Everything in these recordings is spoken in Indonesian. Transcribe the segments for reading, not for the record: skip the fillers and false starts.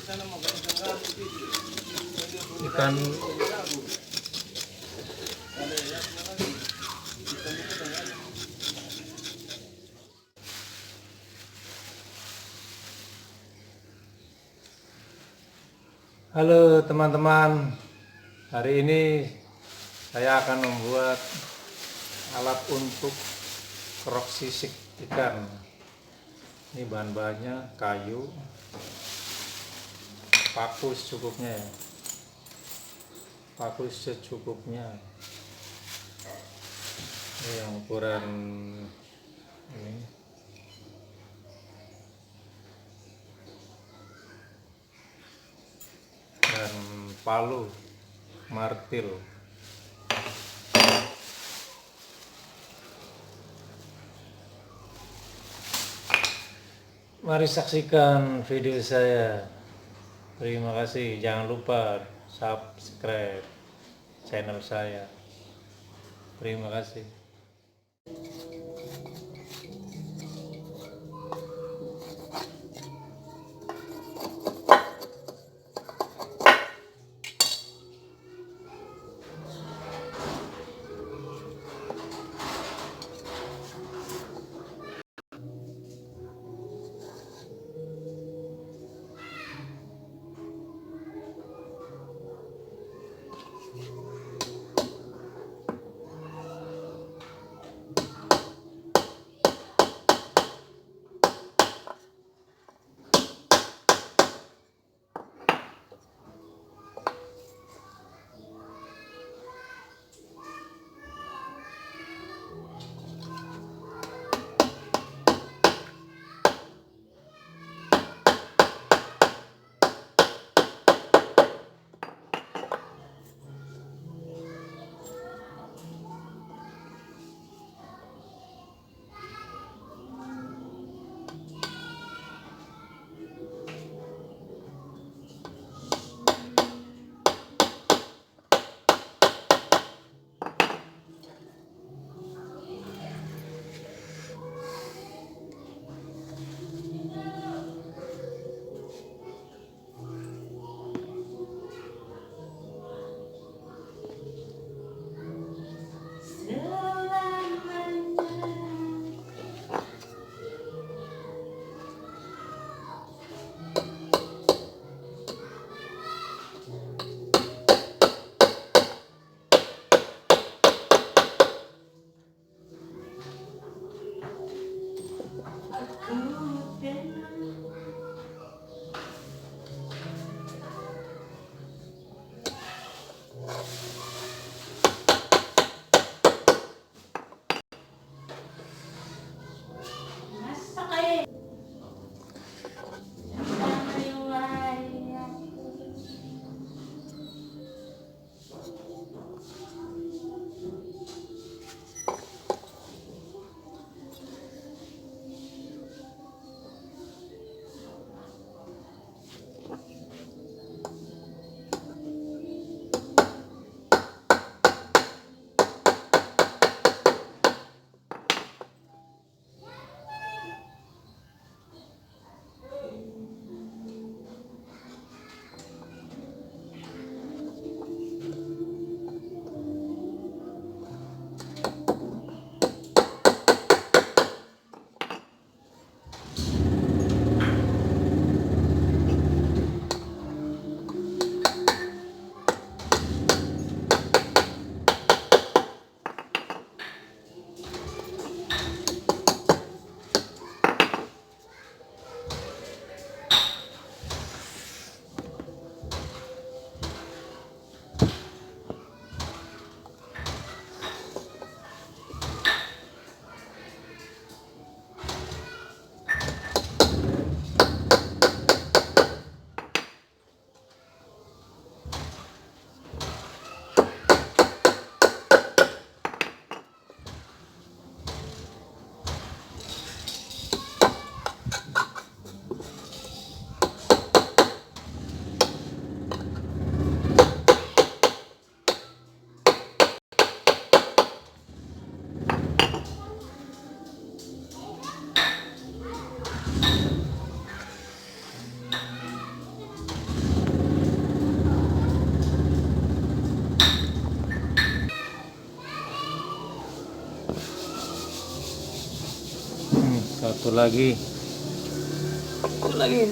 Ikan halo teman-teman, hari ini saya akan membuat alat untuk kerok sisik ikan. Ini bahan-bahannya kayu, paku secukupnya ya, paku secukupnya. Ini yang ukuran ini. Dan palu martil. Mari saksikan video saya. Terima kasih. Jangan lupa subscribe channel saya. Terima kasih. Satu lagi. Satu lagi.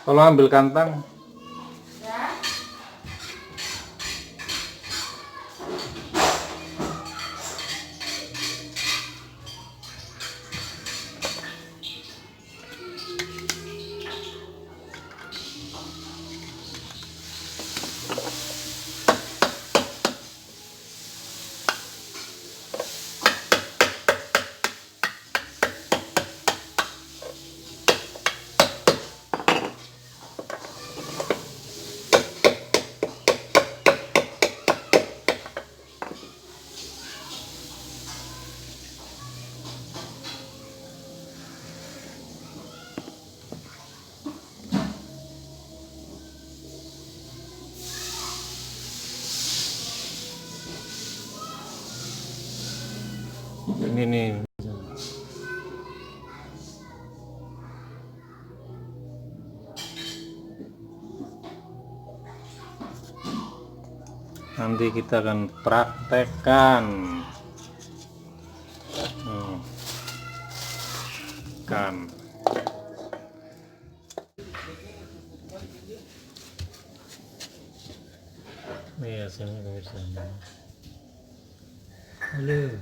Tolong ambil kantang. Ini nih. Nanti kita akan praktekkan. Kan. Iya, sini bersama. Halo.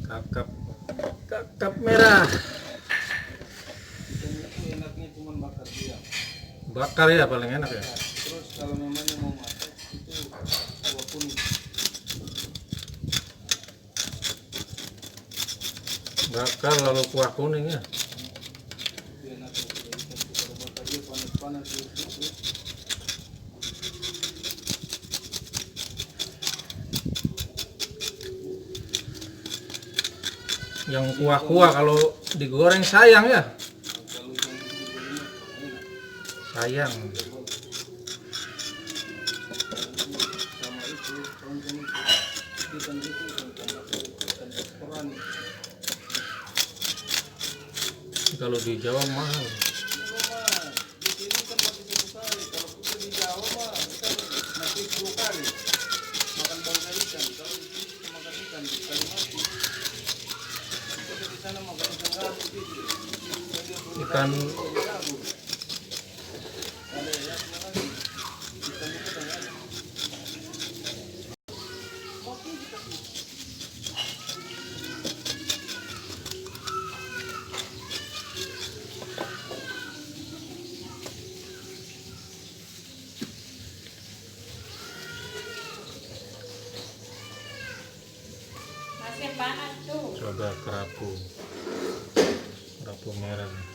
Kakap merah. Enaknya cuma bakar dia. Bakar ya paling enak ya. Terus kalau memangnya mau masak itu kuah kuning. Bakar lalu kuah kuning ya. Enak kalau bakar dia panas-panas gitu. Yang kuah-kuah kalau digoreng sayang ya. Kalau yang digoreng enak. Sayang. Sama itu tonton ikan itu ikan koran. Kalau di Jawa mahal. Di sini kan masih 1 kali. Kalau kita di Jawa mah kita masih 10 kali makan bangkai ikan. Kalau di sini kita makan ikan sekali mati. Kita di sana makan ikan rabu gitu. Ikan Rabu. Ada ya lagi. Ikan itu kan ada. makin panas tuh. Coba kerapu merah.